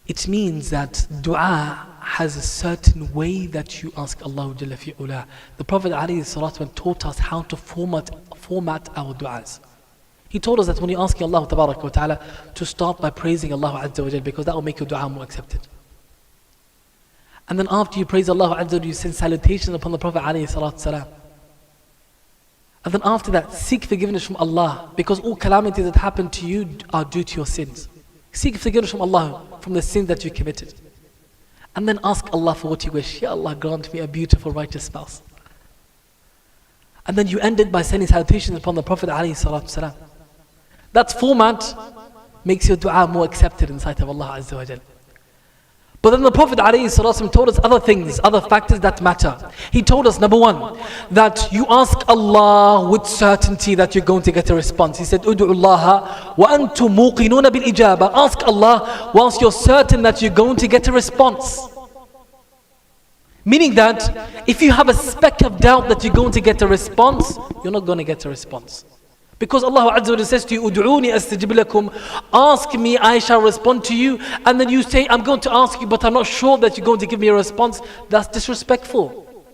It means that dua has a certain way that you ask Allah Jalla fi'ula. The Prophet ﷺ taught us how to format our du'as. He told us that when you're asking Allah Tabaraka wa Ta'ala, to start by praising Allah Azza wa Jalla, because that will make your dua more accepted. And then after you praise Allah Azza wa Jalla, you send salutations upon the Prophet ﷺ. And then after that, seek forgiveness from Allah, because all calamities that happen to you are due to your sins. Seek forgiveness from Allah from the sins that you committed. And then ask Allah for what you wish. Ya Allah, grant me a beautiful, righteous spouse. And then you end it by sending salutations upon the Prophet ﷺ. That format makes your dua more accepted in the sight of Allah Azza wa Jal. But then the Prophet ﷺ told us other things, other factors that matter. He told us, number one, that you ask Allah with certainty that you're going to get a response. He said, Udu'u Allah wa antum muqinuna bil ijaba. Ask Allah whilst you're certain that you're going to get a response. Meaning that if you have a speck of doubt that you're going to get a response, you're not going to get a response. Because Allah Azza wa Jalla says to you, Udu'uni astajib lakum. Ask me, I shall respond to you. And then you say, I'm going to ask you, but I'm not sure that you're going to give me a response. That's disrespectful.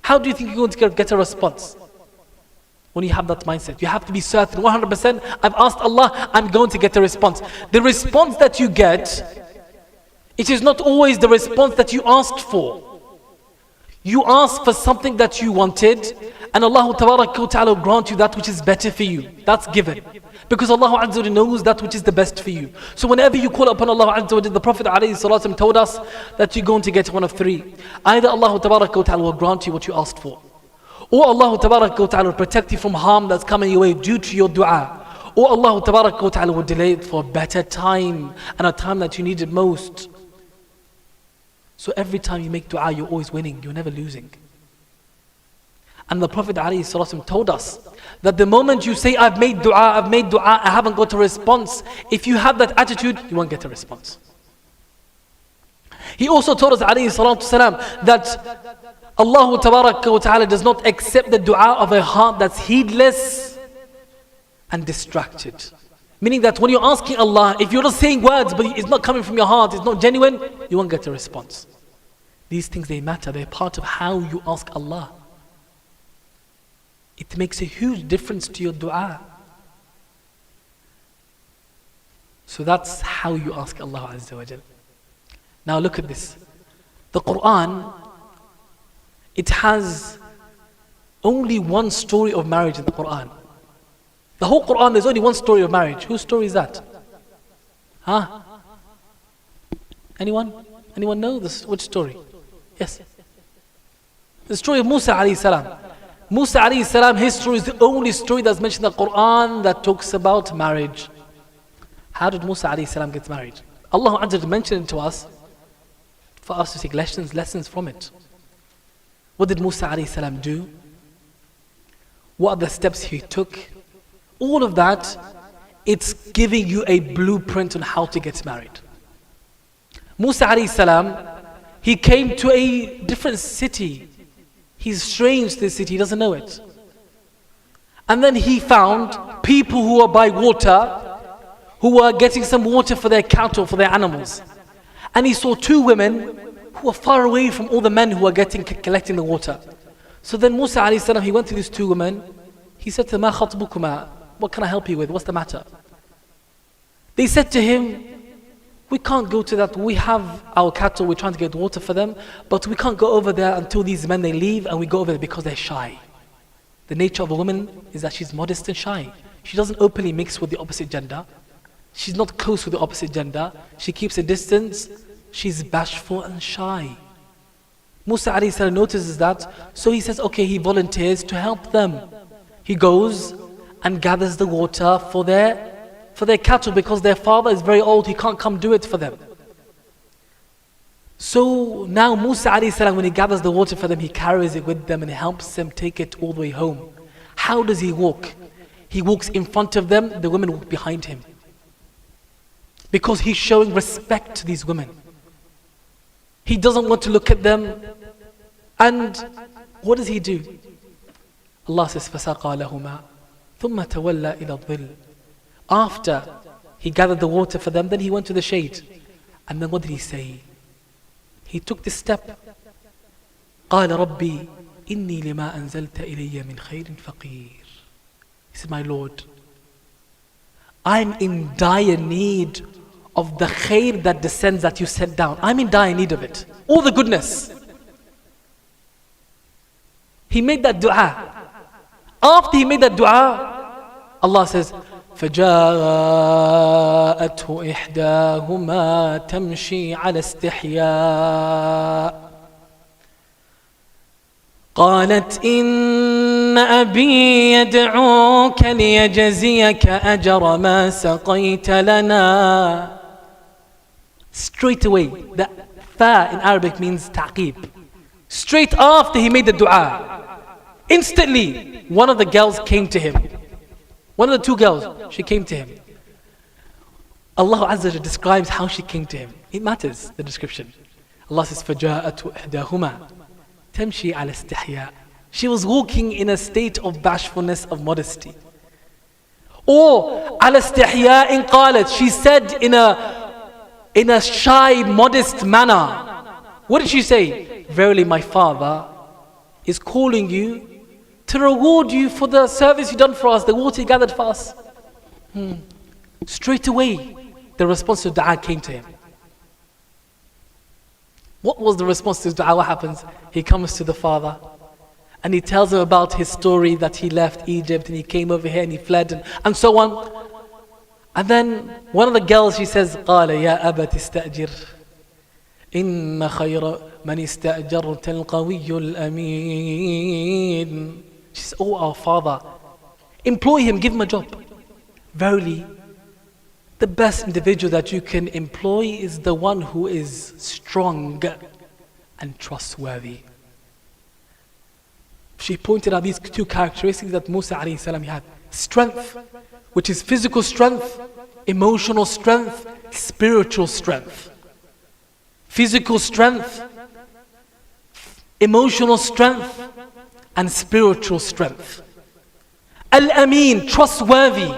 How do you think you're going to get a response? When you have that mindset, you have to be certain, 100%, I've asked Allah, I'm going to get a response. The response that you get, it is not always the response that you asked for. You ask for something that you wanted, and Allah Ta'ala will grant you that which is better for you. That's given. Because Allah Azza wa Jalla knows that which is the best for you. So whenever you call upon Allah Azza wa Jalla, the Prophet ﷺ told us that you're going to get one of three. Either Allah Ta'ala will grant you what you asked for, or Allah Ta'ala will protect you from harm that's coming your way due to your dua, or Allah Ta'ala will delay it for a better time, and a time that you need it most. So every time you make dua, you're always winning, you're never losing. And the Prophet ﷺ told us that the moment you say, I've made dua, I haven't got a response, if you have that attitude, you won't get a response. He also told us ﷺ that Allah Ta'ala does not accept the dua of a heart that's heedless and distracted. Meaning that when you're asking Allah, if you're just saying words but it's not coming from your heart, it's not genuine, you won't get a response. These things, they matter, they're part of how you ask Allah. It makes a huge difference to your dua. So that's how you ask Allah Azza wa Jal. Now look at this. The Quran, it has only one story of marriage in the Quran. The whole Quran, there's only one story of marriage. Whose story is that? Huh? Anyone? Anyone know this? Which story? Yes. The story of Musa alayhi salam. Musa alayhi salam, his story is the only story that's mentioned in the Quran that talks about marriage. How did Musa alayhi salam get married? Allah Azza wa Jalla mentioned it to us for us to take lessons from it. What did Musa alayhi salam do? What are the steps he took? All of that, it's giving you a blueprint on how to get married. Musa alayhi salam, he came to a different city. He's strange to the city, he doesn't know it. And then he found people who are by water, who were getting some water for their cattle, for their animals. And he saw two women who were far away from all the men who were collecting the water. So then Musa alayhi salam, he went to these two women. He said to them, "Ma khatbukuma? What can I help you with? What's the matter?" They said to him, "We can't go to that. We have our cattle, we're trying to get water for them, but we can't go over there until these men, they leave, and we go over there because they're shy." The nature of a woman is that she's modest and shy. She doesn't openly mix with the opposite gender. She's not close with the opposite gender. She keeps a distance. She's bashful and shy. Musa alayhi salam notices that, so he says, okay, he volunteers to help them. He goes and gathers the water for their cattle because their father is very old, he can't come do it for them. So now Musa alayhi salam, when he gathers the water for them, he carries it with them and helps them take it all the way home. How does he walk? He walks in front of them, the women walk behind him. Because he's showing respect to these women. He doesn't want to look at them. And what does he do? Allah says, فَسَقَى لَهُمَا ثُمَّ تَوَلَّى إِلَى الظِّلِّ. After he gathered the water for them, then he went to the shade. And then what did he say? He took this step. قال ربي إني لما أنزلت إلي من خير فقير. He said, my Lord, I'm in dire need of the khair that descends that you sent down. I'm in dire need of it. All the goodness. He made that dua. After he made that dua, Allah says, فجاءته إحداهما تمشي على استحياء قالت إن أبي يدعوك ليجزيك أجر ما سقيت لنا. Straight away, the fa in Arabic means ta'qib. Straight after he made the dua, instantly one of the girls came to him. One of the two girls, she came to him. Allah Azza wa Jalla describes how she came to him. It matters, the description. Allah says, فَجَاءَتْ إِحْدَاهُمَا تَمْشِي عَلَى اسْتِحْيَاءٍ. She was walking in a state of bashfulness, of modesty. Or, عَلَى اسْتِحْيَاءٍ قَالَتْ. She said in a shy, modest manner. What did she say? Verily my father is calling you to reward you for the service you done for us, the water you gathered for us. Straight away, the response to dua came to him. What was the response to his dua? What happens? He comes to the father and he tells him about his story that he left Egypt and he came over here and he fled and so on. And then one of the girls, she says, قال يا أبت استأجر إن خير من استأجرت القوي الأمين. She says, oh our father, employ him, give him a job. Verily, the best individual that you can employ is the one who is strong and trustworthy. She pointed out these two characteristics that Musa alayhi salam had. Strength, which is physical strength, emotional strength, spiritual strength. Physical strength, emotional strength, and spiritual strength. Al-Amin, trustworthy.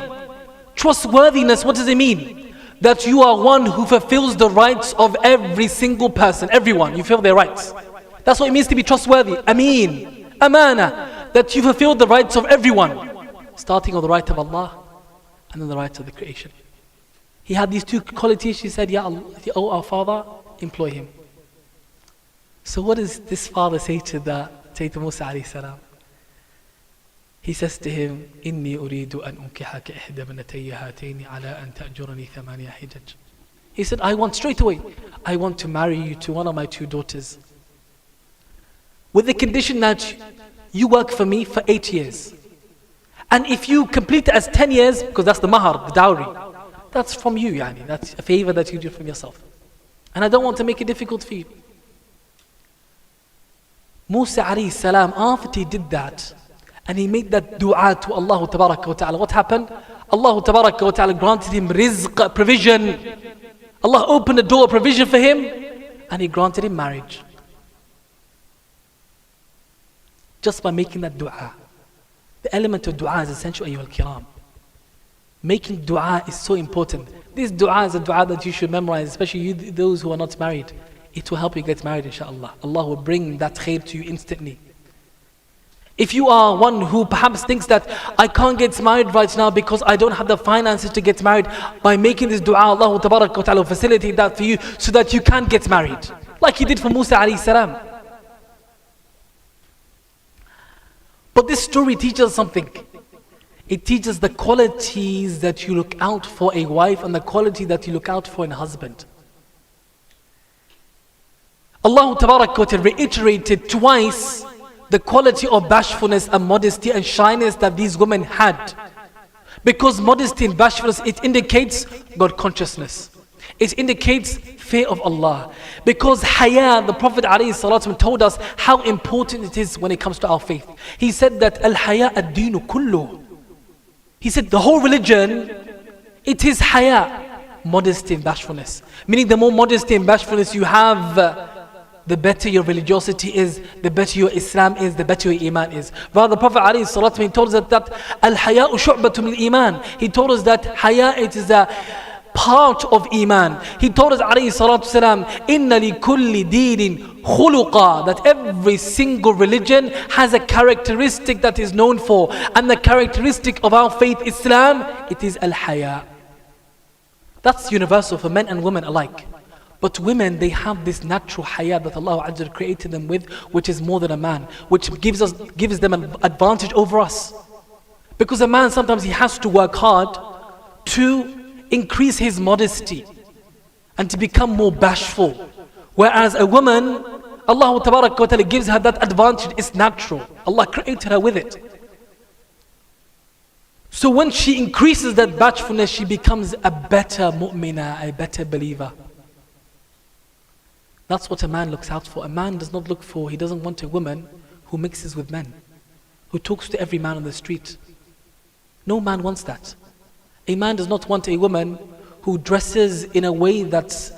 Trustworthiness, what does it mean? That you are one who fulfills the rights of every single person, everyone, you fulfill their rights. That's what it means to be trustworthy. Ameen, amana, that you fulfill the rights of everyone, starting with the right of Allah and then the rights of the creation. He had these two qualities. She said, Ya Allah, oh our father, employ him. So what does this father say to Musa alayhi salam? He says to him, إني أريد أن أنكحك إحدى بنتي هاتين على أن تأجرني ثمانية حجج. He said, I want straight away, I want to marry you to one of my two daughters, with the condition that you work for me for 8 years. And if you complete it as 10 years, because that's the mahar, the dowry, that's from you, yani. That's a favor that you do from yourself. And I don't want to make it difficult for you. Musa alayhi salam, after he did that, and he made that dua to Allah tabaraka wa ta'ala, what happened? Allah tabaraka wa ta'ala granted him rizq, provision. Allah opened a door of provision for him, and he granted him marriage. Just by making that dua. The element of dua is essential, ayyuhal kiram. Making dua is so important. This dua is a dua that you should memorize, especially you, those who are not married. It will help you get married, inshallah. Allah will bring that khair to you instantly. If you are one who perhaps thinks that I can't get married right now because I don't have the finances to get married, by making this dua, Allah tabarak wa ta'ala will facilitate that for you so that you can get married. Like He did for Musa alayhi salam. But this story teaches us something. It teaches the qualities that you look out for a wife and the quality that you look out for in a husband. Allah tabarak wa ta'ala reiterated twice the quality of bashfulness and modesty and shyness that these women had. Because modesty and bashfulness, it indicates God consciousness. It indicates fear of Allah. Because haya, the Prophet ﷺ told us how important it is when it comes to our faith. He said that al-haya ad-deenu kullu. He said the whole religion, it is haya, modesty and bashfulness. Meaning the more modesty and bashfulness you have, the better your religiosity is, the better your Islam is, the better your Iman is. Rather, the Prophet ﷺ told us that al-haya'u shu'batun min iman. He told us that haya, it is a part of Iman. He told us, alayhi salatu salam, inna li kulli deenin khuluqa, that every single religion has a characteristic that is known for. And the characteristic of our faith, Islam, it is al-haya. That's universal for men and women alike. But women, they have this natural haya that Allah Azza wa Jalla created them with, which is more than a man, which gives them an advantage over us. Because a man, sometimes he has to work hard to increase his modesty and to become more bashful. Whereas a woman, Allah Ta'ala gives her that advantage. It's natural. Allah created her with it. So when she increases that bashfulness, she becomes a better mu'mina, a better believer. That's what a man looks out for. A man does not look for, he doesn't want a woman who mixes with men, who talks to every man on the street. No man wants that. A man does not want a woman who dresses in a way that's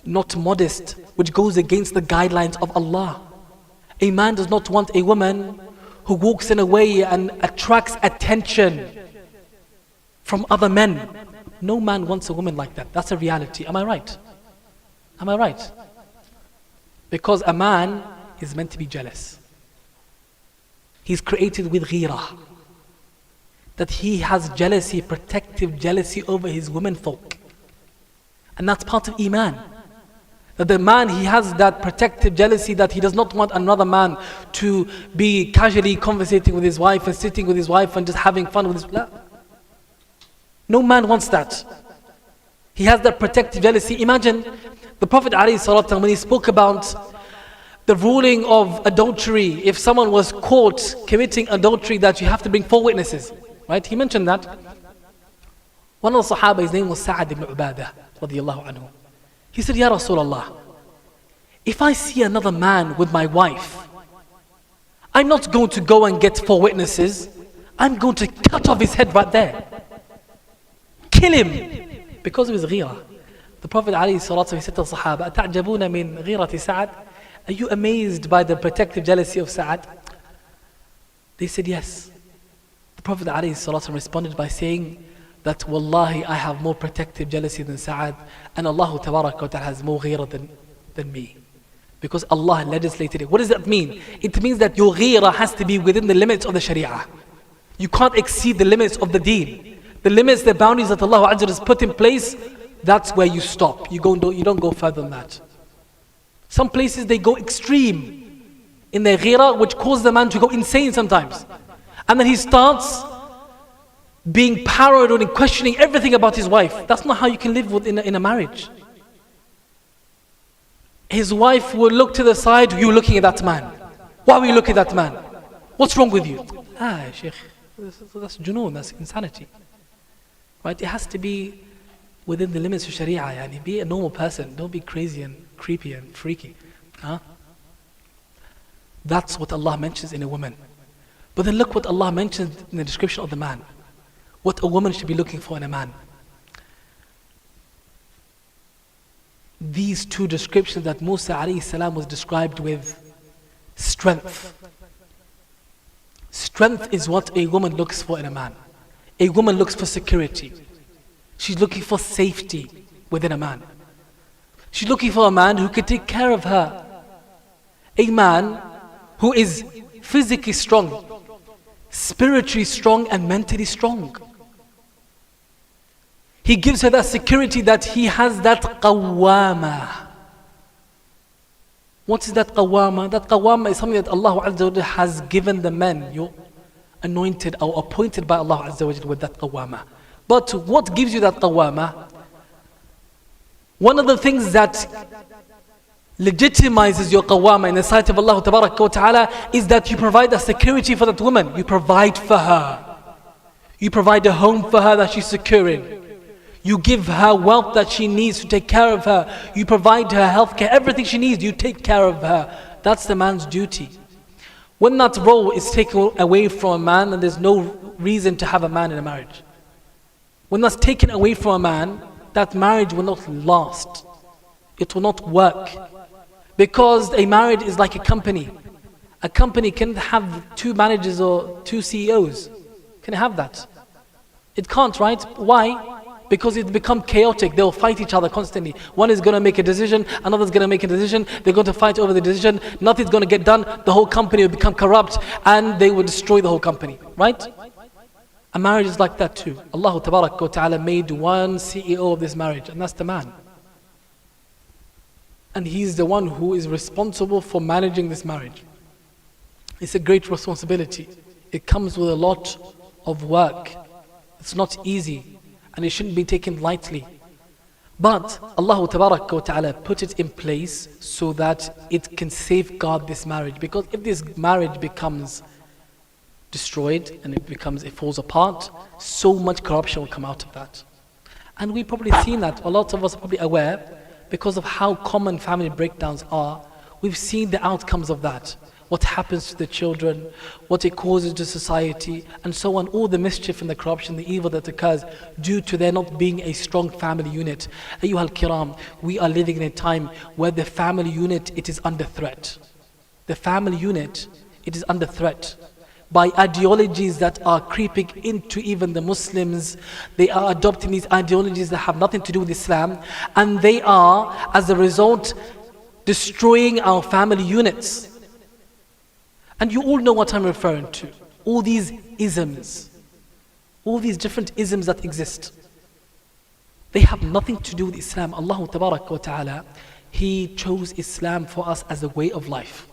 not modest, which goes against the guidelines of Allah. A man does not want a woman who walks in a way and attracts attention from other men. No man wants a woman like that. That's a reality. Am I right? Am I right? Because a man is meant to be jealous. He's created with ghirah. That he has jealousy, protective jealousy over his womenfolk. And that's part of Iman. That the man, he has that protective jealousy that he does not want another man to be casually conversating with his wife and sitting with his wife and just having fun with his wife. No man wants that. He has that protective jealousy. Imagine the Prophet ﷺ, when he spoke about the ruling of adultery, if someone was caught committing adultery, that you have to bring 4 witnesses. Right? He mentioned that. One of the Sahaba, his name was Sa'ad ibn Ubadah, radiyallahu anhu. He said, Ya Rasulullah, if I see another man with my wife, I'm not going to go and get 4 witnesses. I'm going to cut off his head right there. Kill him. Because of his ghira. The Prophet ﷺ, he said to the Sahaba, أَتَعْجَبُونَ مِنْ غِيرَةِ سَعَدٍ? Are you amazed by the protective jealousy of Sa'ad? They said yes. The Prophet ﷺ responded by saying that, Wallahi, I have more protective jealousy than Sa'ad, and Allah Ta'ala has more ghira than me. Because Allah legislated it. What does that mean? It means that your ghira has to be within the limits of the Sharia. You can't exceed the limits of the deen. The limits, the boundaries that Allah Azza has put in place, that's where you stop. You don't go further than that. Some places they go extreme in their ghira, which causes the man to go insane sometimes. And then he starts being paranoid and questioning everything about his wife. That's not how you can live in a marriage. His wife will look to the side, you looking at that man. Why were you looking at that man? What's wrong with you? Shaykh, that's junoon, that's insanity. Right? It has to be within the limits of Sharia. Yani. Be a normal person. Don't be crazy and creepy and freaky. That's what Allah mentions in a woman. But then look what Allah mentions in the description of the man. What a woman should be looking for in a man. These 2 descriptions that Musa alayhi salam was described with: strength. Strength is what a woman looks for in a man. A woman looks for security. She's looking for safety within a man. She's looking for a man who can take care of her. A man who is physically strong, spiritually strong, and mentally strong. He gives her that security that he has that qawwama. What is that qawwama? That qawwama is something that Allah Azza wa Jalla has given the men, you're anointed or appointed by Allah Azza wa Jalla with that qawwama. But what gives you that qawwama? One of the things that legitimizes your qawwama in the sight of Allah Ta'ala is that you provide a security for that woman. You provide for her. You provide a home for her that she's secure in. You give her wealth that she needs to take care of her. You provide her health care, everything she needs, you take care of her. That's the man's duty. When that role is taken away from a man, then there's no reason to have a man in a marriage. When that's taken away from a man, that marriage will not last. It will not work. Because a marriage is like a company. A company can have 2 managers or 2 CEOs. Can it have that? It can't, right? Why? Because it's become chaotic. They'll fight each other constantly. One is going to make a decision, another's going to make a decision. They're going to fight over the decision. Nothing's going to get done. The whole company will become corrupt and they will destroy the whole company. Right? A marriage is like that too. Allah Ta'ala made one CEO of this marriage, and that's the man. And he's the one who is responsible for managing this marriage. It's a great responsibility. It comes with a lot of work. It's not easy, and it shouldn't be taken lightly. But Allah Ta'ala put it in place so that it can safeguard this marriage. Because if this marriage becomes destroyed and it falls apart, so much corruption will come out of that. And we've probably seen that. A lot of us are probably aware, because of how common family breakdowns are. We've seen the outcomes of that. What happens to the children, what it causes to society, and so on. All the mischief and the corruption, the evil that occurs due to there not being a strong family unit. Ayyuha al-kiram, we are living in a time where the family unit, it is under threat. The family unit, it is under threat by ideologies that are creeping into even the Muslims. They are adopting these ideologies that have nothing to do with Islam, and they are, as a result, destroying our family units. And you all know what I'm referring to. All these isms, all these different isms that exist, they have nothing to do with Islam. Allah Ta'ala, He chose Islam for us as a way of life.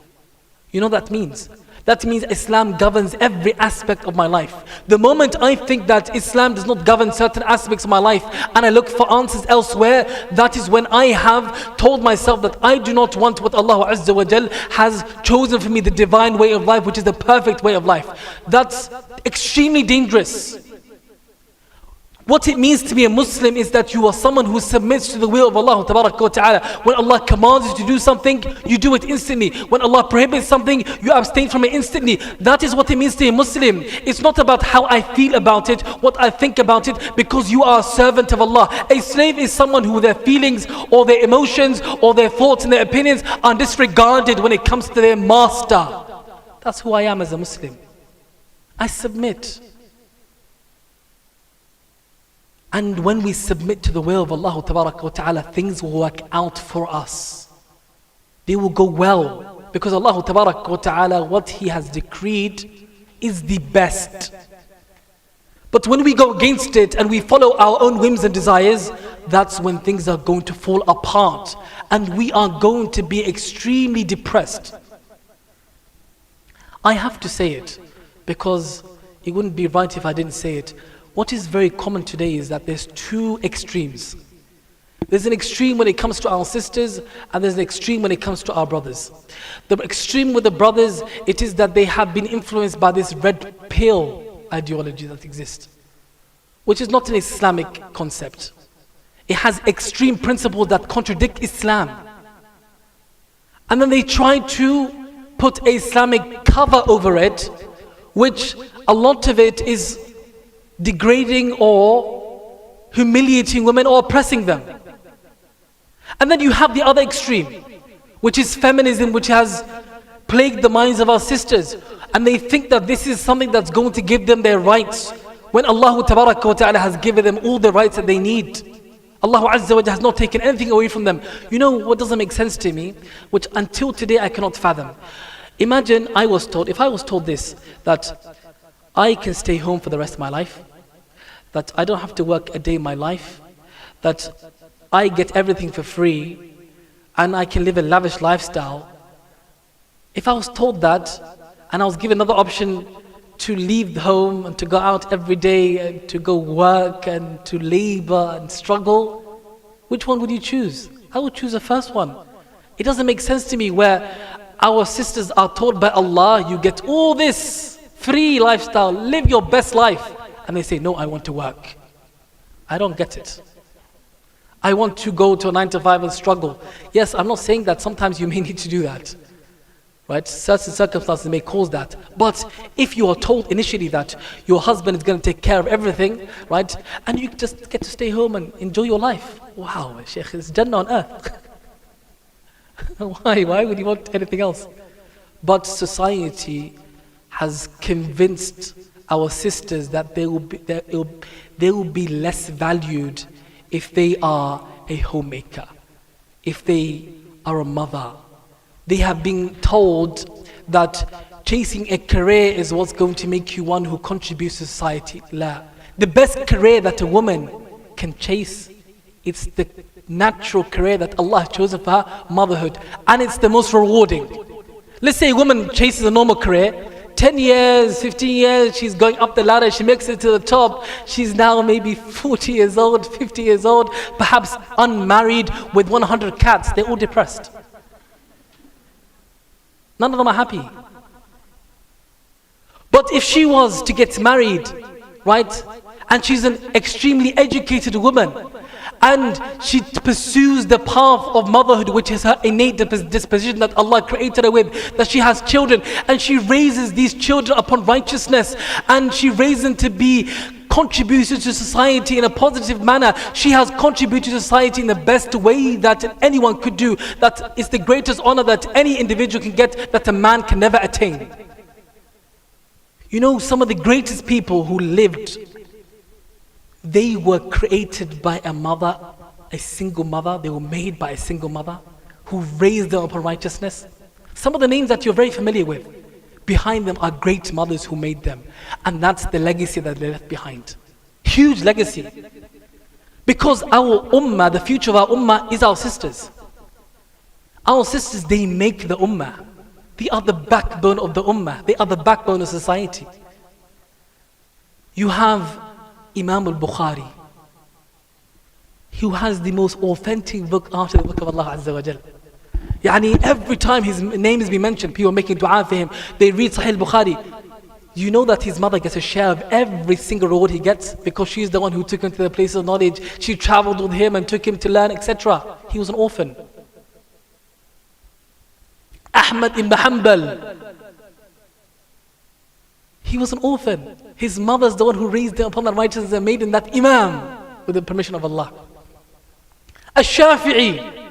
You know what that means? That means Islam governs every aspect of my life. The moment I think that Islam does not govern certain aspects of my life and I look for answers elsewhere, that is when I have told myself that I do not want what Allah Azza wa Jal has chosen for me, the divine way of life, which is the perfect way of life. That's extremely dangerous. What it means to be a Muslim is that you are someone who submits to the will of Allah Ta'ala. When Allah commands you to do something, you do it instantly. When Allah prohibits something, you abstain from it instantly. That is what it means to be a Muslim. It's not about how I feel about it, what I think about it, because you are a servant of Allah. A slave is someone who their feelings or their emotions or their thoughts and their opinions are disregarded when it comes to their master. That's who I am as a Muslim. I submit. And when we submit to the will of Allah Ta'ala, things will work out for us. They will go well. Because Allah Ta'ala, what He has decreed is the best. But when we go against it and we follow our own whims and desires, that's when things are going to fall apart. And we are going to be extremely depressed. I have to say it, because it wouldn't be right if I didn't say it. What is very common today is that there's two extremes. There's an extreme when it comes to our sisters, and there's an extreme when it comes to our brothers. The extreme with the brothers, it is that they have been influenced by this red pill ideology that exists, which is not an Islamic concept. It has extreme principles that contradict Islam. And then they try to put an Islamic cover over it, which a lot of it is degrading or humiliating women or oppressing them. And then you have the other extreme, which is feminism, which has plagued the minds of our sisters. And they think that this is something that's going to give them their rights, when Allah Ta'ala has given them all the rights that they need. Allah Azza wa Jalla has not taken anything away from them. You know what doesn't make sense to me, which until today I cannot fathom. Imagine if I was told this, that I can stay home for the rest of my life, that I don't have to work a day in my life, that I get everything for free, and I can live a lavish lifestyle. If I was told that, and I was given another option to leave home and to go out every day and to go work and to labor and struggle, which one would you choose? I would choose the first one. It doesn't make sense to me where our sisters are told by Allah, you get all this free lifestyle, live your best life. And they say, no, I want to work. I don't get it. I want to go to a 9 to 5 and struggle. Yes, I'm not saying that sometimes you may need to do that. Right? Certain circumstances may cause that. But if you are told initially that your husband is going to take care of everything, right? And you just get to stay home and enjoy your life. Wow, Sheikh, it's Jannah on earth. Why would you want anything else? But society has convinced our sisters that they will be less valued if they are a homemaker, if they are a mother. They have been told that chasing a career is what's going to make you one who contributes to society. La. The best career that a woman can chase, it's the natural career that Allah has chosen for her, motherhood. And it's the most rewarding. Let's say a woman chases a normal career, 10 years, 15 years, she's going up the ladder, she makes it to the top. She's now maybe 40 years old, 50 years old, perhaps unmarried with 100 cats. They're all depressed. None of them are happy. But if she was to get married, right, and she's an extremely educated woman, and she pursues the path of motherhood, which is her innate disposition that Allah created her with, that she has children, and she raises these children upon righteousness, and she raises them to be contributors to society in a positive manner. She has contributed to society in the best way that anyone could do. That is the greatest honor that any individual can get, that a man can never attain. You know, some of the greatest people who lived, they were created by a mother, a single mother. They were made by a single mother who raised them upon righteousness. Some of the names that you're very familiar with, behind them are great mothers who made them. And that's the legacy that they left behind. Huge legacy. Because our ummah, the future of our ummah is our sisters. Our sisters, they make the ummah. They are the backbone of the ummah. They are the backbone of society. You have Imam al-Bukhari, who has the most authentic book after the book of Allah Azza wa Jal. Yani every time his name is being mentioned, people are making dua for him. They read Sahih al-Bukhari. You know that his mother gets a share of every single reward he gets because she's the one who took him to the place of knowledge. She traveled with him and took him to learn, etc. He was an orphan. Ahmad ibn Hanbal, he was an orphan. His mother's the one who raised him upon the righteousness and made him that Imam with the permission of Allah. Ash-Shafi'i,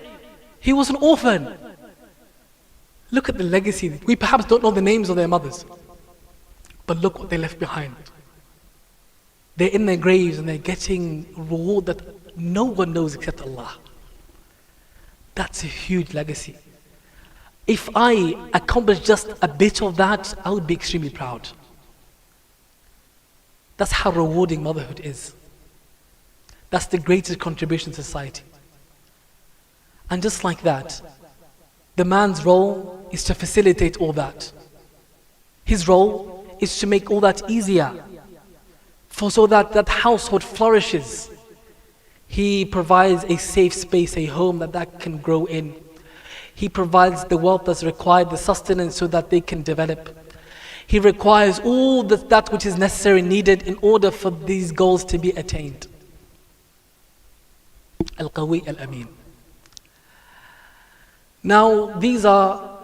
he was an orphan. Look at the legacy. We perhaps don't know the names of their mothers, but look what they left behind. They're in their graves and they're getting reward that no one knows except Allah. That's a huge legacy. If I accomplished just a bit of that, I would be extremely proud. That's how rewarding motherhood is. That's the greatest contribution to society. And just like that, the man's role is to facilitate all that. His role is to make all that easier, so that that household flourishes. He provides a safe space, a home that can grow in. He provides the wealth that's required, the sustenance, so that they can develop. He requires all that which is necessary, needed in order for these goals to be attained. Al-Qawi Al-Amin. Now, these are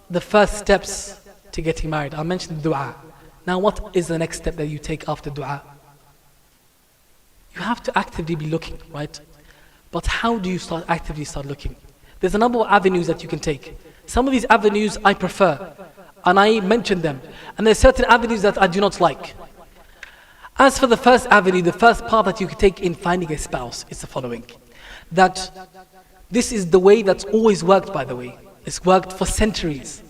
the first steps to getting married. I mentioned dua. Now, what is the next step that you take after dua? You have to actively be looking, right? But how do you actively start looking? There's a number of avenues that you can take. Some of these avenues I prefer, and I mention them. And there's certain avenues that I do not like. As for the first avenue, the first path that you can take in finding a spouse is the following. That this is the way that's always worked, by the way. It's worked for centuries.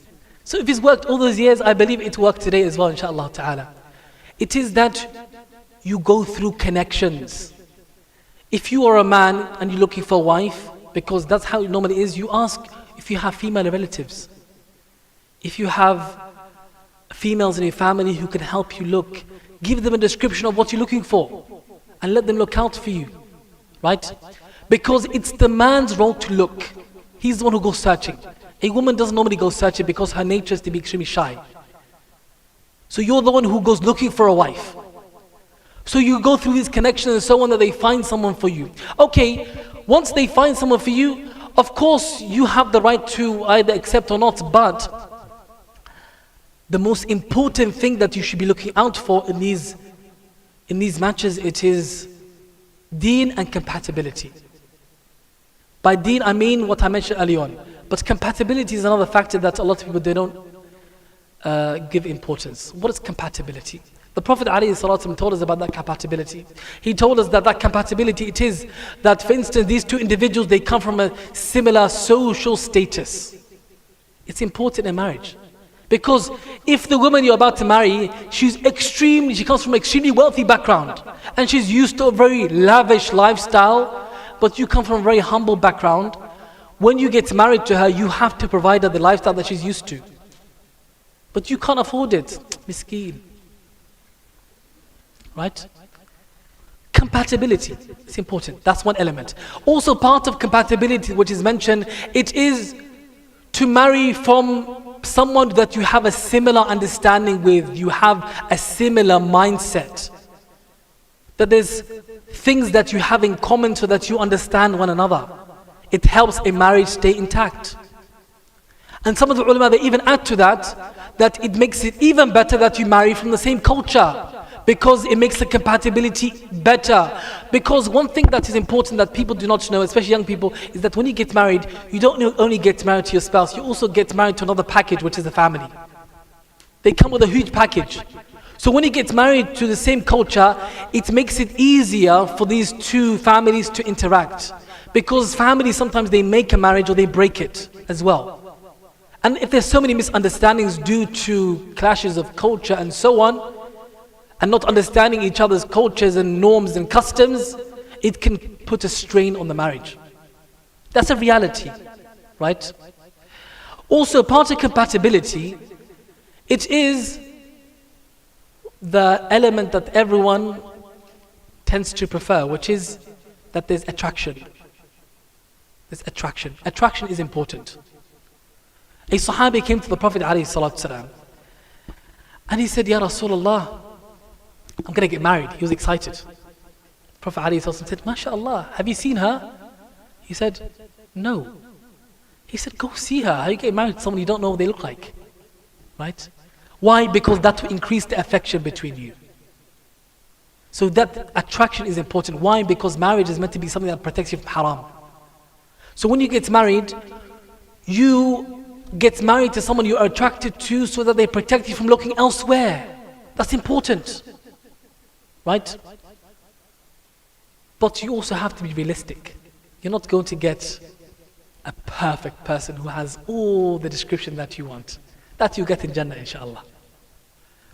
So if it's worked all those years, I believe it worked today as well, inshaAllah ta'ala. It is that you go through connections. If you are a man and you're looking for a wife, because that's how it normally is, you ask if you have female relatives. If you have females in your family who can help you look, give them a description of what you're looking for and let them look out for you, right? Because it's the man's role to look. He's the one who goes searching. A woman doesn't normally go searching because her nature is to be extremely shy. So you're the one who goes looking for a wife. So you go through these connections and so on that they find someone for you. Okay, once they find someone for you, of course you have the right to either accept or not, but the most important thing that you should be looking out for in these matches, it is deen and compatibility. By deen, I mean what I mentioned earlier on. But compatibility is another factor that a lot of people, they don't give importance. What is compatibility? The Prophet ﷺ told us about that compatibility. He told us that that compatibility, it is that, for instance, these two individuals, they come from a similar social status. It's important in marriage. Because if the woman you're about to marry, she comes from an extremely wealthy background, and she's used to a very lavish lifestyle, but you come from a very humble background, when you get married to her, you have to provide her the lifestyle that she's used to. But you can't afford it. Miskeen. Right? Compatibility is important. That's one element. Also, part of compatibility, which is mentioned, it is to marry from someone that you have a similar understanding with, you have a similar mindset. That there's things that you have in common so that you understand one another. It helps a marriage stay intact. And some of the ulama, they even add to that it makes it even better that you marry from the same culture, because it makes the compatibility better. Because one thing that is important that people do not know, especially young people, is that when you get married, you don't only get married to your spouse, you also get married to another package, which is the family. They come with a huge package. So when you get married to the same culture, it makes it easier for these two families to interact. Because families, sometimes they make a marriage or they break it as well. And if there's so many misunderstandings due to clashes of culture and so on, and not understanding each other's cultures and norms and customs, it can put a strain on the marriage. That's a reality, right? Also, part of compatibility, it is the element that everyone tends to prefer, which is that there's attraction. There's attraction. Attraction is important. A Sahabi came to the Prophet ﷺ, and he said, Ya Rasulullah, I'm going to get married. He was excited. Prophet ﷺ said, MashaAllah, have you seen her? He said, no. He said, go see her. How you get married to someone you don't know what they look like? Right? Why? Because that will increase the affection between you. So that attraction is important. Why? Because marriage is meant to be something that protects you from haram. So when you get married, you get married to someone you are attracted to so that they protect you from looking elsewhere. That's important. Right? But you also have to be realistic. You're not going to get a perfect person who has all the description that you want. That you get in Jannah, inshallah.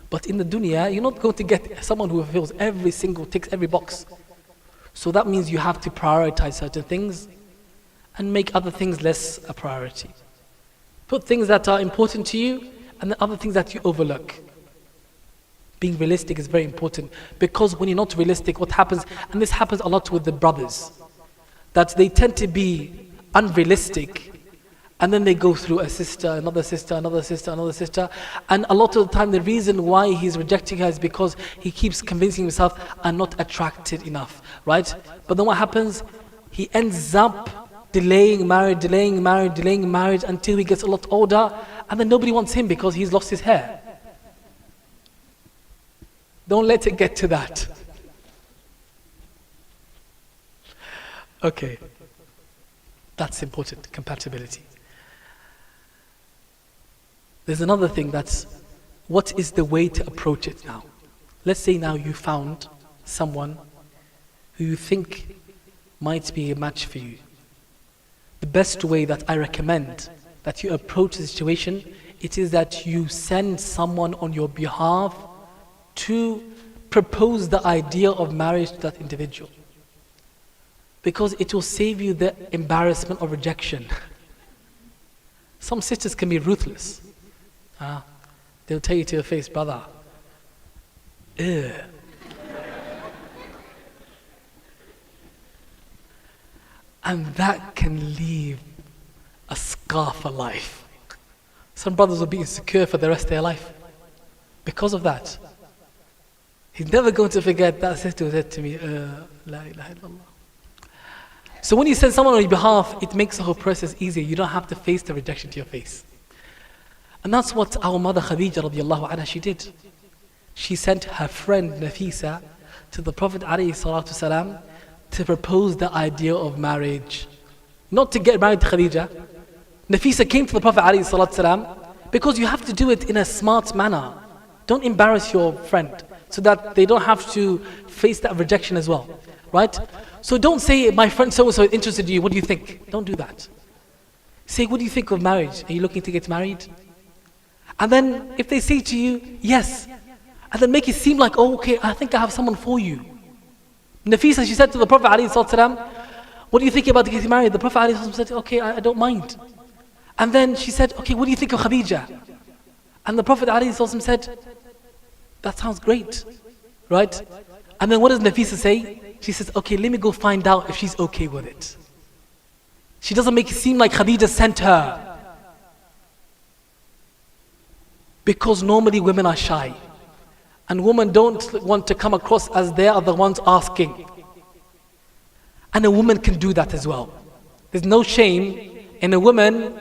But in the dunya, you're not going to get someone who fulfills ticks every box. So that means you have to prioritize certain things and make other things less a priority. Put things that are important to you and the other things that you overlook. Being realistic is very important, because when you're not realistic, what happens, and this happens a lot with the brothers, that they tend to be unrealistic, and then they go through a sister, another sister, another sister, another sister, and a lot of the time the reason why he's rejecting her is because he keeps convincing himself, I'm not attracted enough, right? But then what happens? He ends up delaying marriage until he gets a lot older, and then nobody wants him because he's lost his hair. Don't let it get to that. Okay. That's important, compatibility. There's another thing, that's what is the way to approach it now? Let's say now you found someone who you think might be a match for you. The best way that I recommend that you approach the situation, it is that you send someone on your behalf to propose the idea of marriage to that individual. Because it will save you the embarrassment of rejection. Some sisters can be ruthless. They'll tell you to your face, brother, ew. And that can leave a scar for life. Some brothers will be insecure for the rest of their life because of that. He's never going to forget that sister who said to me, La ilaha illallah. So when you send someone on your behalf, it makes the whole process easier. You don't have to face the rejection to your face. And that's what our mother Khadija radiallahu anha, she did. She sent her friend Nafisa to the Prophet alayhi salatu salam to propose the idea of marriage. Not to get married to Khadija. Nafisa came to the Prophet ﷺ because you have to do it in a smart manner. Don't embarrass your friend. so that they don't have to face that rejection as well, right? So don't say, my friend so-and-so is interested in you, what do you think? Don't do that. Say, what do you think of marriage? Are you looking to get married? And then if they say to you, yes, and then make it seem like, oh, okay, I think I have someone for you. Nafisa, she said to the Prophet ﷺ, what do you think about getting married? The Prophet ﷺ said, okay, I don't mind. And then she said, okay, what do you think of Khadija? And the Prophet ﷺ said, that sounds great, right? And then what does Nafisa say? She says, okay, let me go find out if she's okay with it. She doesn't make it seem like Khadija sent her. Because normally women are shy. And women don't want to come across as they are the ones asking. And a woman can do that as well. There's no shame in a woman,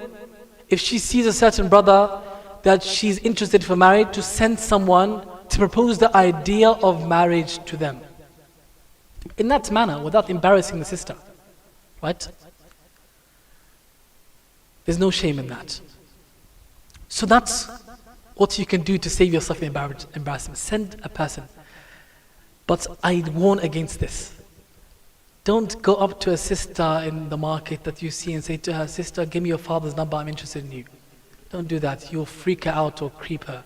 if she sees a certain brother that she's interested for marriage, to send someone to propose the idea of marriage to them. In that manner, without embarrassing the sister. Right? There's no shame in that. So that's what you can do to save yourself from embarrassment. Send a person. But I warn against this. Don't go up to a sister in the market that you see and say to her, sister, give me your father's number, I'm interested in you. Don't do that. You'll freak her out or creep her.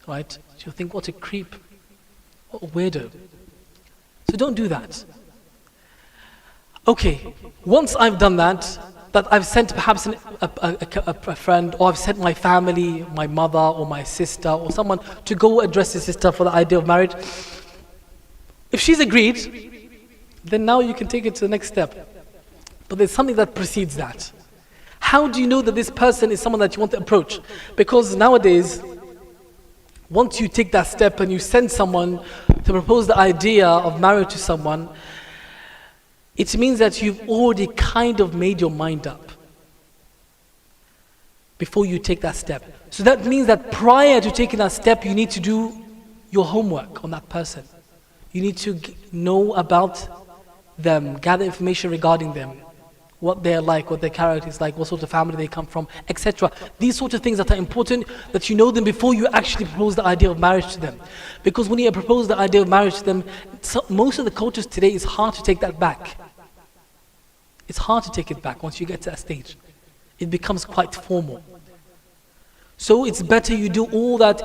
Right? She'll think, what a creep. What a weirdo. So don't do that. Okay, once I've done that I've sent perhaps a friend, or I've sent my family, my mother or my sister or someone to go address the sister for the idea of marriage. If she's agreed, then now you can take it to the next step. But there's something that precedes that. How do you know that this person is someone that you want to approach? Because nowadays, once you take that step and you send someone to propose the idea of marriage to someone, it means that you've already kind of made your mind up before you take that step. So that means that prior to taking that step, you need to do your homework on that person. You need to know about them, gather information regarding them, what they're like, what their character is like, what sort of family they come from, etc. These sort of things that are important, that you know them before you actually propose the idea of marriage to them. Because when you propose the idea of marriage to them, most of the cultures today, it's hard to take that back. It's hard to take it back once you get to that stage. It becomes quite formal. So it's better you do all that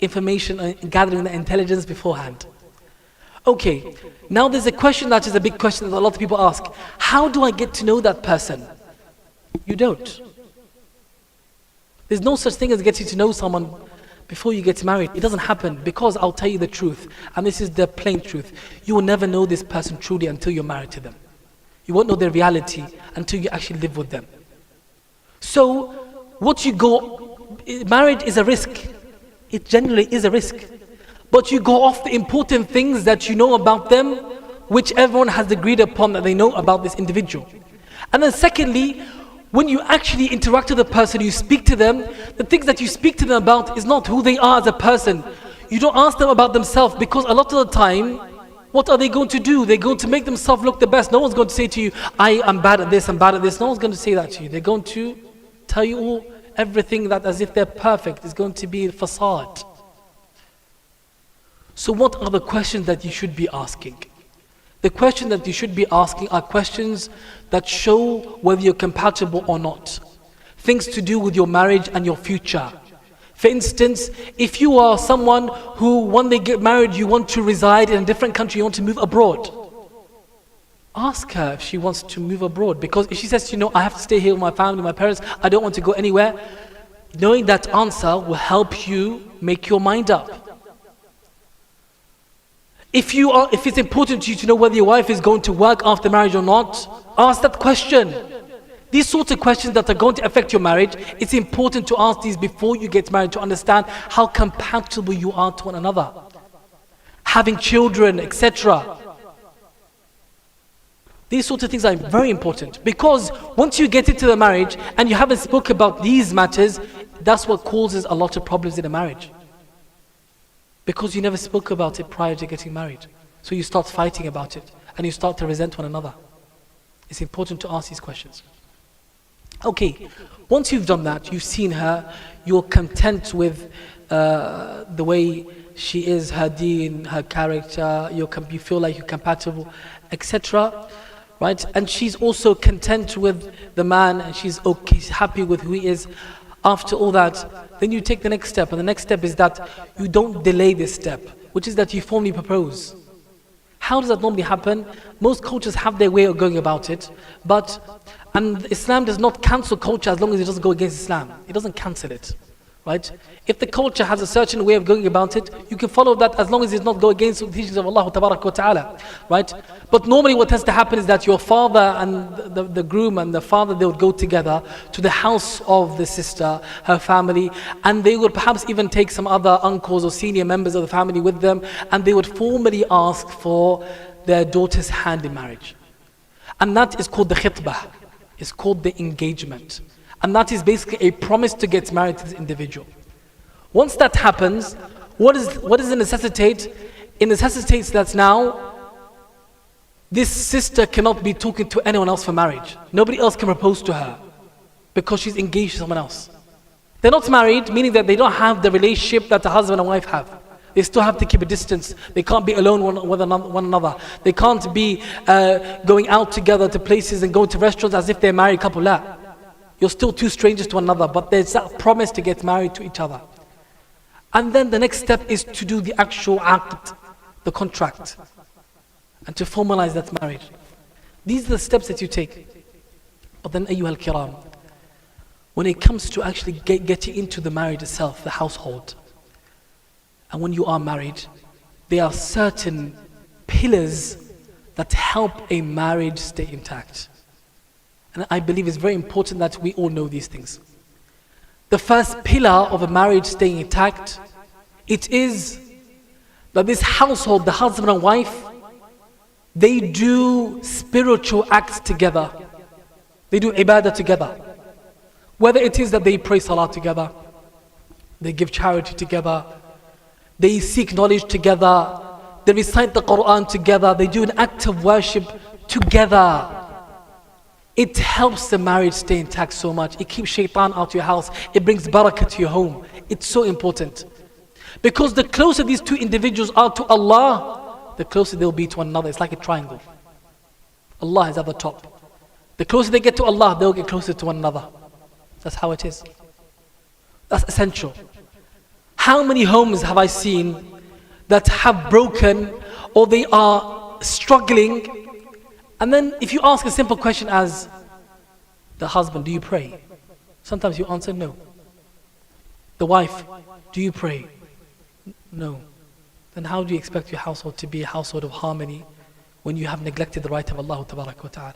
information and gathering the intelligence beforehand. Okay, now there's a question that is a big question that a lot of people ask. How do I get to know that person? You don't. There's no such thing as getting to know someone before you get married. It doesn't happen, because I'll tell you the truth, and this is the plain truth. You will never know this person truly until you're married to them. You won't know their reality until you actually live with them. So, marriage is a risk. It generally is a risk. But you go off the important things that you know about them, which everyone has agreed upon that they know about this individual. And then secondly, when you actually interact with the person, you speak to them, the things that you speak to them about is not who they are as a person. You don't ask them about themselves, because a lot of the time, what are they going to do? They're going to make themselves look the best. No one's going to say to you, I am bad at this, I'm bad at this. No one's going to say that to you. They're going to tell you everything that as if they're perfect. It's going to be a facade. So what are the questions that you should be asking? The questions that you should be asking are questions that show whether you're compatible or not. Things to do with your marriage and your future. For instance, if you are someone who, when they get married, you want to reside in a different country, you want to move abroad, ask her if she wants to move abroad. Because if she says, I have to stay here with my family, my parents, I don't want to go anywhere, knowing that answer will help you make your mind up. If it's important to you to know whether your wife is going to work after marriage or not, ask that question. These sorts of questions that are going to affect your marriage, it's important to ask these before you get married to understand how compatible you are to one another. Having children, etc. These sorts of things are very important, because once you get into the marriage and you haven't spoken about these matters, that's what causes a lot of problems in a marriage. Because you never spoke about it prior to getting married. So you start fighting about it and you start to resent one another. It's important to ask these questions. Okay, once you've done that, you've seen her, you're content with the way she is, her deen, her character, you feel like you're compatible, etc. Right? And she's also content with the man, and she's okay, she's happy with who he is. After all that, then you take the next step, and the next step is that you don't delay this step, which is that you formally propose. How does that normally happen? Most cultures have their way of going about it, and Islam does not cancel culture as long as it doesn't go against Islam. It doesn't cancel it. Right? If the culture has a certain way of going about it, you can follow that as long as it does not go against the teachings of Allah Ta'ala. Right? But normally what tends to happen is that your father and the groom and the father, they would go together to the house of the sister, her family, and they would perhaps even take some other uncles or senior members of the family with them, and they would formally ask for their daughter's hand in marriage. And that is called the khitbah. It's called the engagement. And that is basically a promise to get married to this individual. Once that happens, what does it necessitate? It necessitates that now this sister cannot be talking to anyone else for marriage. Nobody else can propose to her because she's engaged to someone else. They're not married, meaning that they don't have the relationship that a husband and wife have. They still have to keep a distance. They can't be alone with one another. They can't be going out together to places and going to restaurants as if they're a married couple. La. You're still two strangers to one another, but there's that promise to get married to each other. And then the next step is to do the actual act, the contract, and to formalize that marriage. These are the steps that you take. But then, ayyuha al-kiram, when it comes to actually getting into the marriage itself, the household, and when you are married, there are certain pillars that help a marriage stay intact. And I believe it's very important that we all know these things. The first pillar of a marriage staying intact, it is that this household, the husband and wife, they do spiritual acts together. They do ibadah together. Whether it is that they pray salah together, they give charity together, they seek knowledge together, they recite the Quran together, they do an act of worship together. It helps the marriage stay intact so much. It keeps shaitan out of your house. It brings barakah to your home. It's so important. Because the closer these two individuals are to Allah, the closer they'll be to one another. It's like a triangle. Allah is at the top. The closer they get to Allah, they'll get closer to one another. That's how it is. That's essential. How many homes have I seen that have broken or they are struggling? And then if you ask a simple question as the husband, do you pray? Sometimes you answer no. The wife, do you pray? No. Then how do you expect your household to be a household of harmony when you have neglected the right of Allah Ta'ala?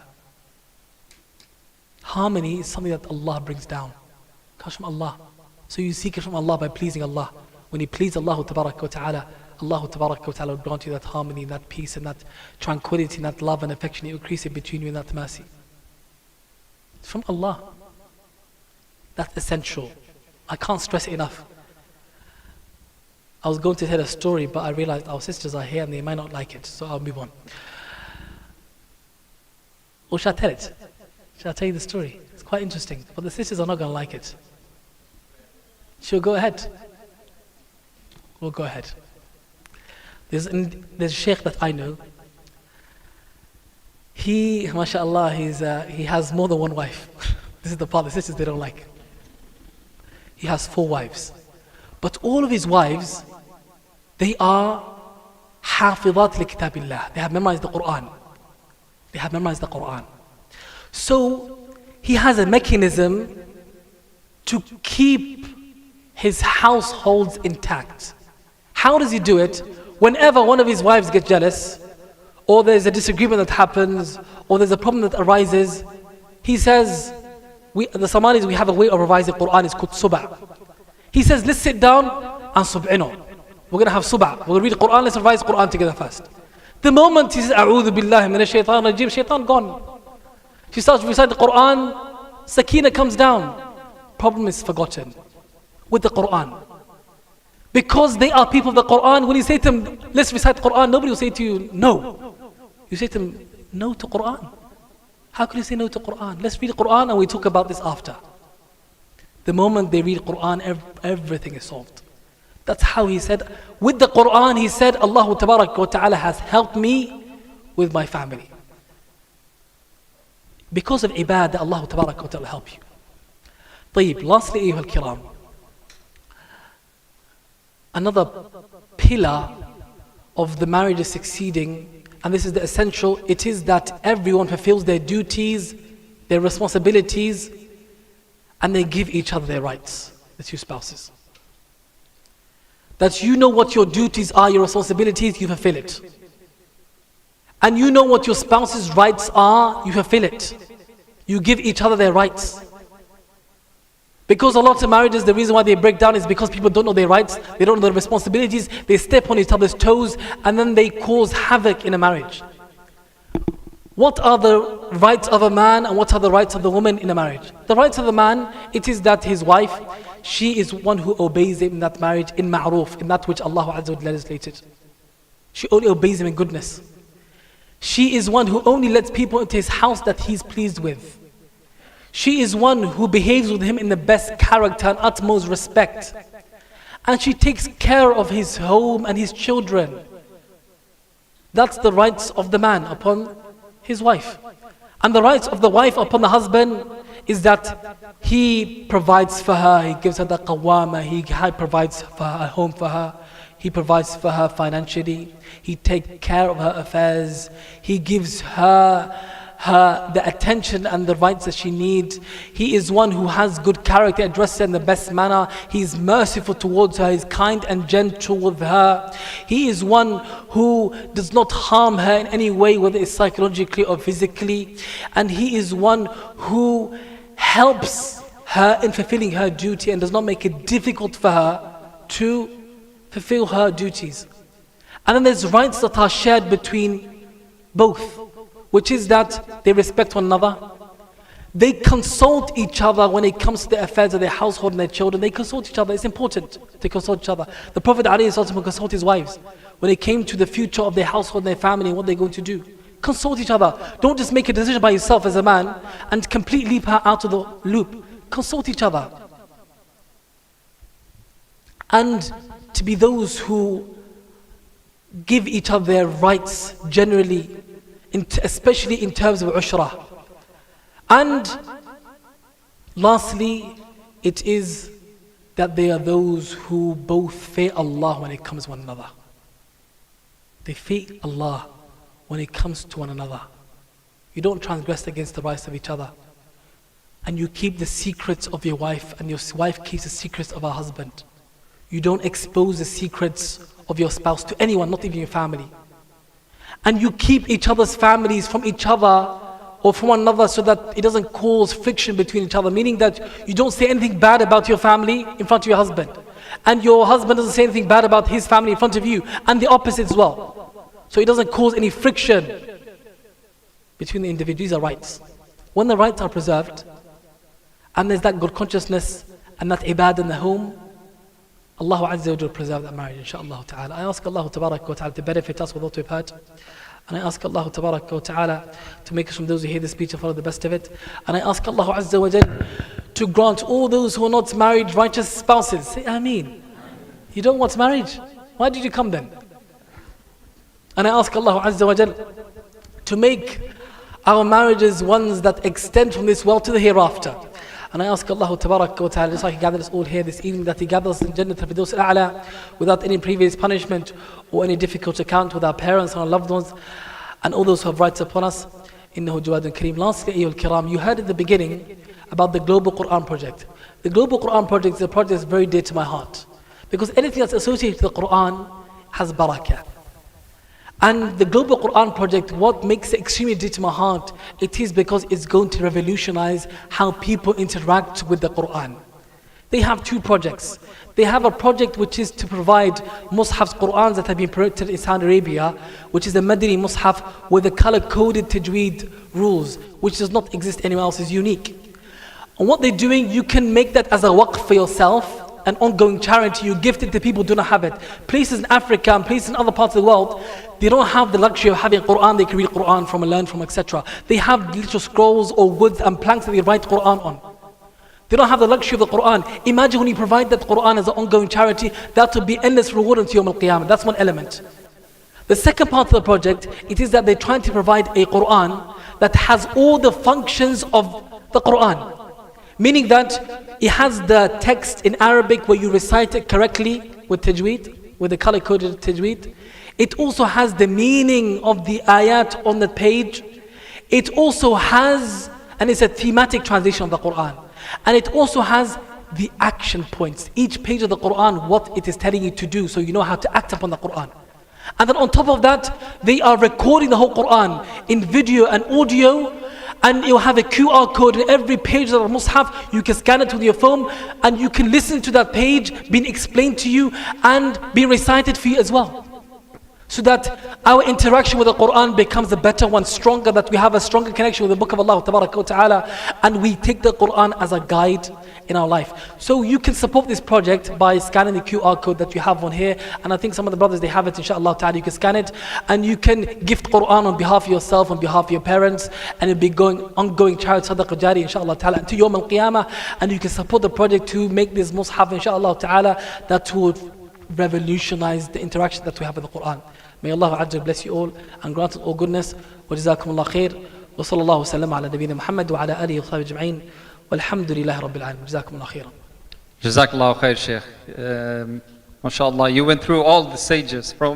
Harmony is something that Allah brings down. It comes from Allah. So you seek it from Allah by pleasing Allah. When you please Allah Ta'ala, Allah Ta'ala will grant you that harmony, that peace, and that tranquility, and that love and affection. It will increase it between you and that mercy. It's from Allah. That's essential. I can't stress it enough. I was going to tell a story, but I realized our sisters are here and they might not like it, so I'll move on. Or shall I tell it? Shall I tell you the story? It's quite interesting, but the sisters are not going to like it. She'll go ahead. We'll go ahead. There's a sheikh that I know. He, mashallah, he has more than one wife. This is the part the sisters they don't like. He has 4 wives. But all of his wives, they are hafidhat li kitabillah. They have memorized the Quran. They have memorized the Quran. So he has a mechanism to keep his households intact. How does he do it? Whenever one of his wives gets jealous, or there's a disagreement that happens, or there's a problem that arises, he says, the Somalis, we have a way of revising Quran, it's called sub'a. He says, let's sit down and sub'ino. We're going to have sub'a. We're going to read the Quran, let's revise the Quran together first. The moment he says, A'udhu billahi minash shaitan rajim, shaitan gone. She starts to recite the Quran, sakina comes down. Problem is forgotten with the Quran. Because they are people of the Quran, when you say to them, let's recite the Quran, nobody will say to you, no. You say to them, no to Quran. How can you say no to Quran? Let's read the Quran and we talk about this after. The moment they read Quran, everything is solved. That's how he said, with the Quran, he said, Allah Tabarak wa Ta'ala has helped me with my family. Because of ibadah, Allah Tabarak wa Ta'ala help you. طيب, lastly, أيها الكرام, another pillar of the marriage is succeeding, and this is the essential, it is that everyone fulfills their duties, their responsibilities, and they give each other their rights, the two spouses. That you know what your duties are, your responsibilities, you fulfill it. And you know what your spouse's rights are, you fulfill it. You give each other their rights. Because a lot of marriages, the reason why they break down is because people don't know their rights, they don't know their responsibilities, they step on each other's toes, and then they cause havoc in a marriage. What are the rights of a man and what are the rights of the woman in a marriage? The rights of the man, it is that his wife, she is one who obeys him in that marriage, in ma'roof, in that which Allah Azza wa Jalla legislated. She only obeys him in goodness. She is one who only lets people into his house that he's pleased with. She is one who behaves with him in the best character and utmost respect. And she takes care of his home and his children. That's the rights of the man upon his wife. And the rights of the wife upon the husband is that he provides for her, he gives her the qawwama, he provides for her, a home for her, he provides for her financially, he takes care of her affairs, he gives her the attention and the rights that she needs. He is one who has good character, addresses her in the best manner. He is merciful towards her, he is kind and gentle with her. He is one who does not harm her in any way, whether it's psychologically or physically. And he is one who helps her in fulfilling her duty and does not make it difficult for her to fulfill her duties. And then there's rights that are shared between both, which is that they respect one another. They consult each other when it comes to the affairs of their household and their children. They consult each other. It's important to consult each other. The Prophet ﷺ consulted his wives when it came to the future of their household and their family and what they're going to do. Consult each other. Don't just make a decision by yourself as a man and completely leave her out of the loop. Consult each other. And to be those who give each other their rights generally, especially in terms of ushrah. And lastly, it is that they are those who both fear Allah when it comes to one another. They fear Allah when it comes to one another. You don't transgress against the rights of each other. And you keep the secrets of your wife, and your wife keeps the secrets of her husband. You don't expose the secrets of your spouse to anyone, not even your family. And you keep each other's families from each other or from one another so that it doesn't cause friction between each other, meaning that you don't say anything bad about your family in front of your husband, and your husband doesn't say anything bad about his family in front of you, and the opposite as well. So it doesn't cause any friction between the individuals. These are rights. When the rights are preserved and there's that good consciousness and that ibadah in the home, Allah Azza wa Jalla preserve that marriage, inshaAllah ta'ala. I ask Allah Tabarak wa Ta'ala to benefit us with what we've heard. And I ask Allah Tabarak wa Ta'ala to make us from those who hear the speech and follow the best of it. And I ask Allah Azza wa Jalla to grant all those who are not married righteous spouses. Say Ameen. You don't want marriage? Why did you come then? And I ask Allah Azza wa Jalla to make our marriages ones that extend from this world to the hereafter. And I ask Allah Tabarak wa Ta'ala, just like He gathered us all here this evening, that He gathers us in Jannat al-Firdaus al-A'la without any previous punishment or any difficult account with our parents and our loved ones and all those who have rights upon us. Innahu Jawadun Kareem. Lastly, ayyuhal kiram, you heard at the beginning about the Global Quran Project. The Global Quran Project is a project that's very dear to my heart, because anything that's associated with the Quran has barakah. And the Global Quran Project, what makes it extremely dear to my heart, it is because it's going to revolutionize how people interact with the Quran. They have two projects. They have a project which is to provide mushafs, Qurans that have been printed in Saudi Arabia, which is the Madani mushaf with the color-coded tajweed rules, which does not exist anywhere else, is unique. And what they're doing, you can make that as a waqf for yourself, an ongoing charity. You gift it to people who do not have it. Places in Africa and places in other parts of the world, they don't have the luxury of having Quran they can read Quran from and learn from, etc. They have little scrolls or woods and planks that they write Quran on. They don't have the luxury of the Quran. Imagine when you provide that Quran as an ongoing charity, that will be endless reward until Yawm al-Qiyamah. That's one element. The second part of the project, it is that they're trying to provide a Quran that has all the functions of the Quran. Meaning that it has the text in Arabic where you recite it correctly with tajweed, with the color-coded tajweed. It also has the meaning of the ayat on the page. It also has, and it's a thematic translation of the Quran. And it also has the action points. Each page of the Quran, what it is telling you to do, so you know how to act upon the Quran. And then on top of that, they are recording the whole Quran in video and audio, and you'll have a QR code in every page of the Mus'haf. You can scan it with your phone, and you can listen to that page being explained to you and being recited for you as well. So that our interaction with the Quran becomes a better one, stronger, that we have a stronger connection with the book of Allah Ta'ala, and we take the Quran as a guide in our life. So you can support this project by scanning the QR code that you have on here, and I think some of the brothers, they have it, inshallah ta'ala. You can scan it, and you can gift Quran on behalf of yourself, on behalf of your parents, and it'll be ongoing charity sadaqah jari, inshallah ta'ala, until Yawm al-Qiyamah. And you can support the project to make this Mus'haf, inshallah ta'ala, that would revolutionize the interaction that we have with the Quran. May Allah Azza bless you all and grant us all goodness. Wa jazakumullah khair. Wa sallallahu wasallam ala nabiyyina Muhammad wa ala alihi wa sahbihi ajma'in. Walhamdulillahi rabbil alamin. Jazakumullah khairan. Jazakallah khair, Sheikh. MashaAllah, you went through all the stages from